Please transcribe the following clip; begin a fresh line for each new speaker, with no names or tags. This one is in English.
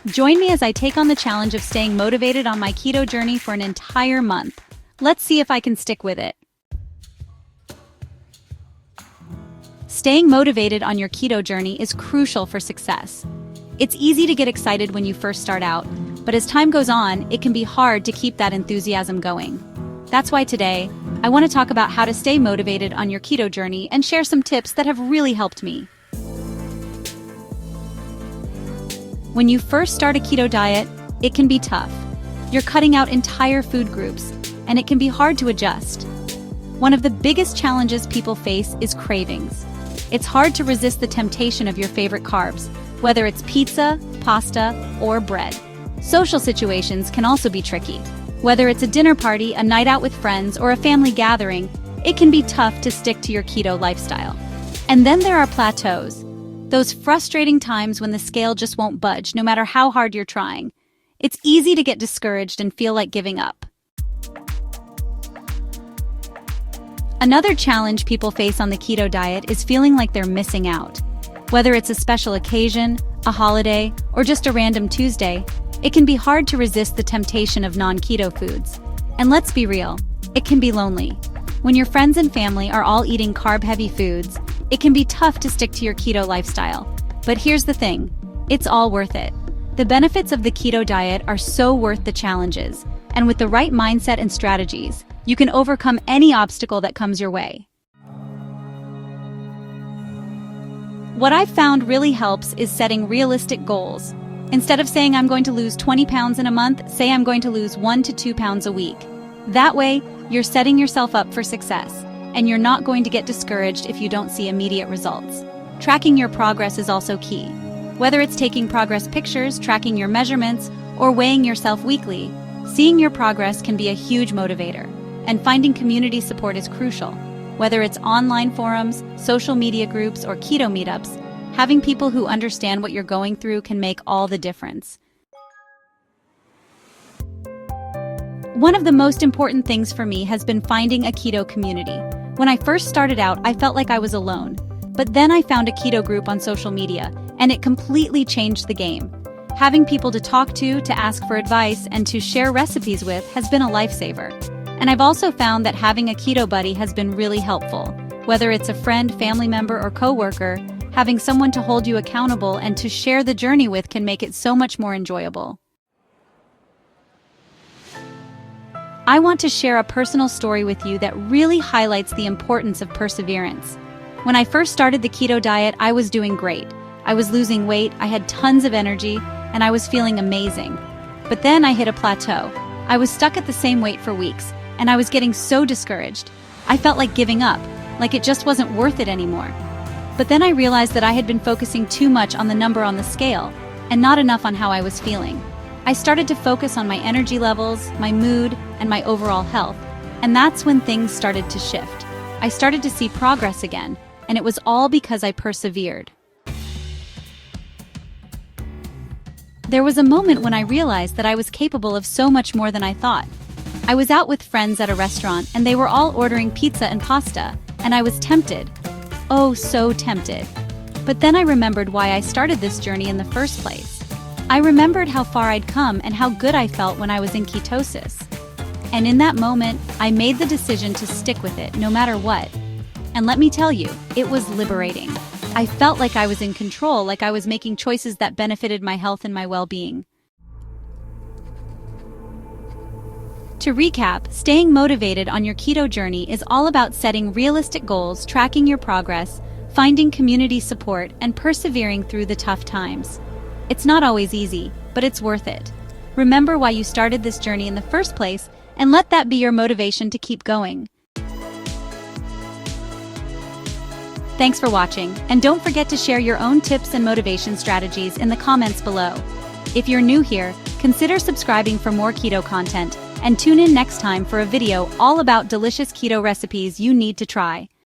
Join me as I take on the challenge of staying motivated on my keto journey for an entire month. Let's see if I can stick with it. Staying motivated on your keto journey is crucial for success. It's easy to get excited when you first start out, but as time goes on, it can be hard to keep that enthusiasm going. That's why today, I want to talk about how to stay motivated on your keto journey and share some tips that have really helped me. When you first start a keto diet, it can be tough. You're cutting out entire food groups, and it can be hard to adjust. One of the biggest challenges people face is cravings. It's hard to resist the temptation of your favorite carbs, whether it's pizza, pasta, or bread. Social situations can also be tricky. Whether it's a dinner party, a night out with friends, or a family gathering, it can be tough to stick to your keto lifestyle. And then there are plateaus. Those frustrating times when the scale just won't budge, no matter how hard you're trying. It's easy to get discouraged and feel like giving up. Another challenge people face on the keto diet is feeling like they're missing out. Whether it's a special occasion, a holiday, or just a random Tuesday, it can be hard to resist the temptation of non-keto foods. And let's be real, it can be lonely. When your friends and family are all eating carb-heavy foods, it can be tough to stick to your keto lifestyle. But here's the thing, it's all worth it. The benefits of the keto diet are so worth the challenges, and with the right mindset and strategies, you can overcome any obstacle that comes your way. What I've found really helps is setting realistic goals. Instead of saying I'm going to lose 20 pounds in a month, say I'm going to lose 1 to 2 pounds a week. That way, you're setting yourself up for success, and you're not going to get discouraged if you don't see immediate results. Tracking your progress is also key. Whether it's taking progress pictures, tracking your measurements, or weighing yourself weekly, seeing your progress can be a huge motivator. And finding community support is crucial. Whether it's online forums, social media groups, or keto meetups, having people who understand what you're going through can make all the difference. One of the most important things for me has been finding a keto community. When I first started out, I felt like I was alone. But then I found a keto group on social media, and it completely changed the game. Having people to talk to ask for advice, and to share recipes with has been a lifesaver. And I've also found that having a keto buddy has been really helpful. Whether it's a friend, family member, or coworker, having someone to hold you accountable and to share the journey with can make it so much more enjoyable. I want to share a personal story with you that really highlights the importance of perseverance. When I first started the keto diet, I was doing great. I was losing weight, I had tons of energy, and I was feeling amazing. But then I hit a plateau. I was stuck at the same weight for weeks, and I was getting so discouraged. I felt like giving up, like it just wasn't worth it anymore. But then I realized that I had been focusing too much on the number on the scale, and not enough on how I was feeling. I started to focus on my energy levels, my mood, and my overall health, and that's when things started to shift. I started to see progress again, and it was all because I persevered. There was a moment when I realized that I was capable of so much more than I thought. I was out with friends at a restaurant, and they were all ordering pizza and pasta, and I was tempted. Oh, so tempted. But then I remembered why I started this journey in the first place. I remembered how far I'd come and how good I felt when I was in ketosis. And in that moment, I made the decision to stick with it, no matter what. And let me tell you, it was liberating. I felt like I was in control, like I was making choices that benefited my health and my well-being. To recap, staying motivated on your keto journey is all about setting realistic goals, tracking your progress, finding community support, and persevering through the tough times. It's not always easy, but it's worth it. Remember why you started this journey in the first place, and let that be your motivation to keep going. Thanks for watching, and don't forget to share your own tips and motivation strategies in the comments below. If you're new here, consider subscribing for more keto content, and tune in next time for a video all about delicious keto recipes you need to try.